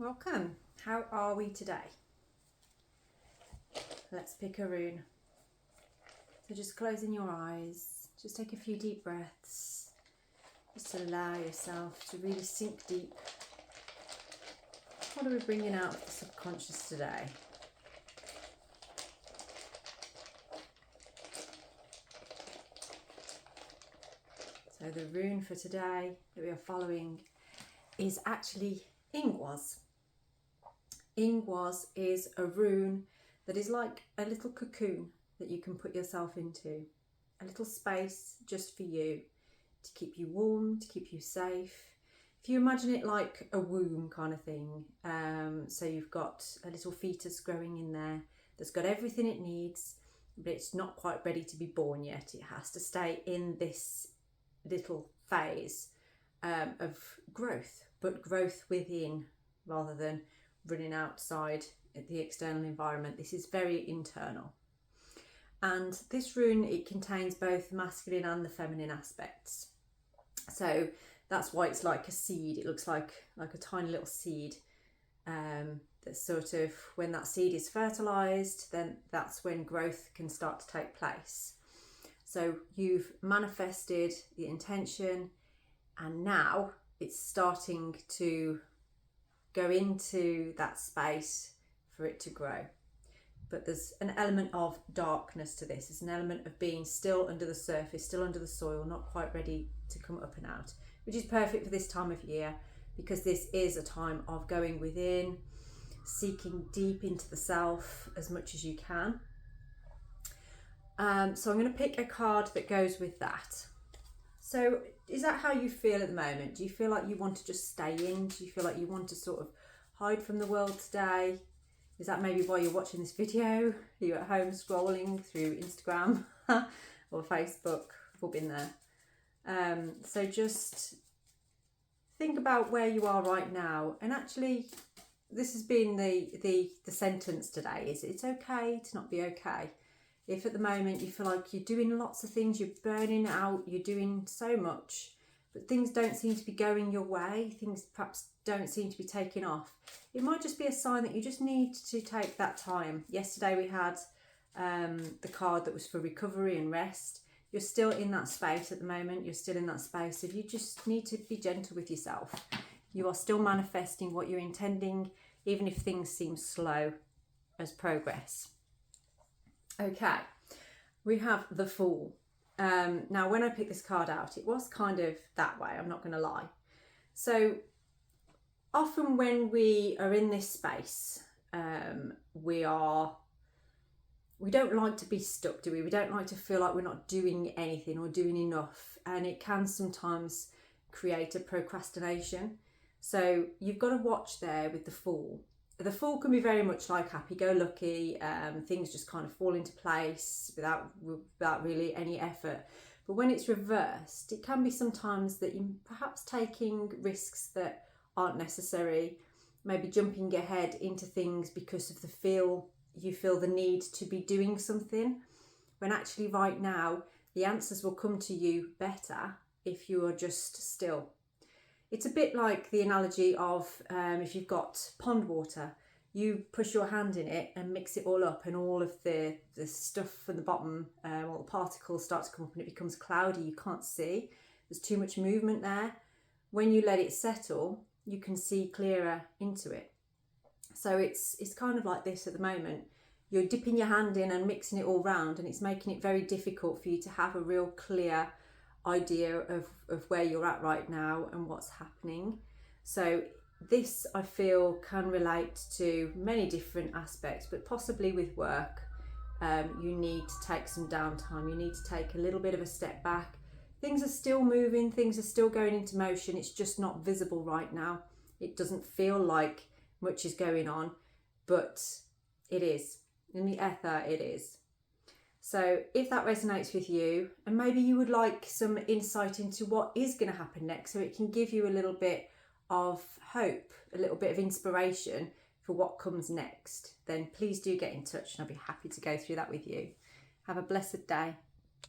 welcome. How are we today? Let's pick a rune. So just closing your eyes, just take a few deep breaths, just allow yourself to really sink deep. What are we bringing out of the subconscious today? So the rune for today that we are following is actually Ingwaz. Ingwaz is a rune that is like a little cocoon that you can put yourself into. A little space just for you, to keep you warm, to keep you safe. If you imagine it like a womb kind of thing, so you've got a little fetus growing in there that's got everything it needs, but it's not quite ready to be born yet. It has to stay in this little phase of growth, but growth within rather than running outside at the external environment. This is very internal. And this rune, it contains both the masculine and the feminine aspects. So that's why it's like a seed. It looks like a tiny little seed. That's sort of, when that seed is fertilized, then that's when growth can start to take place. So you've manifested the intention, and now it's starting to go into that space for it to grow. But there's an element of darkness to this. It's an element of being still under the surface, still under the soil, not quite ready to come up and out, which is perfect for this time of year, because this is a time of going within, seeking deep into the self as much as you can. So I'm going to pick a card that goes with that. So is that how you feel at the moment? Do you feel like you want to just stay in? Do you feel like you want to sort of hide from the world today? Is that maybe why you're watching this video? Are you at home scrolling through Instagram or Facebook? We've all been there. So just think about where you are right now. And actually, this has been the sentence today, is it's okay to not be okay. If at the moment you feel like you're doing lots of things, you're burning out, you're doing so much, but things don't seem to be going your way, things perhaps don't seem to be taking off, it might just be a sign that you just need to take that time. Yesterday we had the card that was for recovery and rest. You're still in that space at the moment, you're still in that space, and you just need to be gentle with yourself. You are still manifesting what you're intending, even if things seem slow as progress. Okay, we have the Fool. Now, when I picked this card out, it was kind of that way, I'm not going to lie. So often when we are in this space, we don't like to be stuck, do we? We don't like to feel like we're not doing anything or doing enough, and it can sometimes create a procrastination. So you've got to watch there with the Fool. The Fool can be very much like happy-go-lucky, things just kind of fall into place without really any effort. But when it's reversed, it can be sometimes that you're perhaps taking risks that aren't necessary, maybe jumping ahead into things because of you feel the need to be doing something, when actually right now the answers will come to you better if you are just still. It's a bit like the analogy of if you've got pond water, you push your hand in it and mix it all up, and all of the stuff from the bottom, all the particles start to come up and it becomes cloudy, you can't see. There's too much movement there. When you let it settle, you can see clearer into it. So it's kind of like this at the moment. You're dipping your hand in and mixing it all round, and it's making it very difficult for you to have a real clear idea of where you're at right now and what's happening. So this, I feel, can relate to many different aspects, but possibly with work, you need to take some downtime. You need to take a little bit of a step back. Things are still moving, things are still going into motion, it's just not visible right now. It doesn't feel like much is going on, but it is. In the ether, it is. So if that resonates with you, and maybe you would like some insight into what is going to happen next, so it can give you a little bit of hope, a little bit of inspiration for what comes next, then please do get in touch and I'll be happy to go through that with you. Have a blessed day.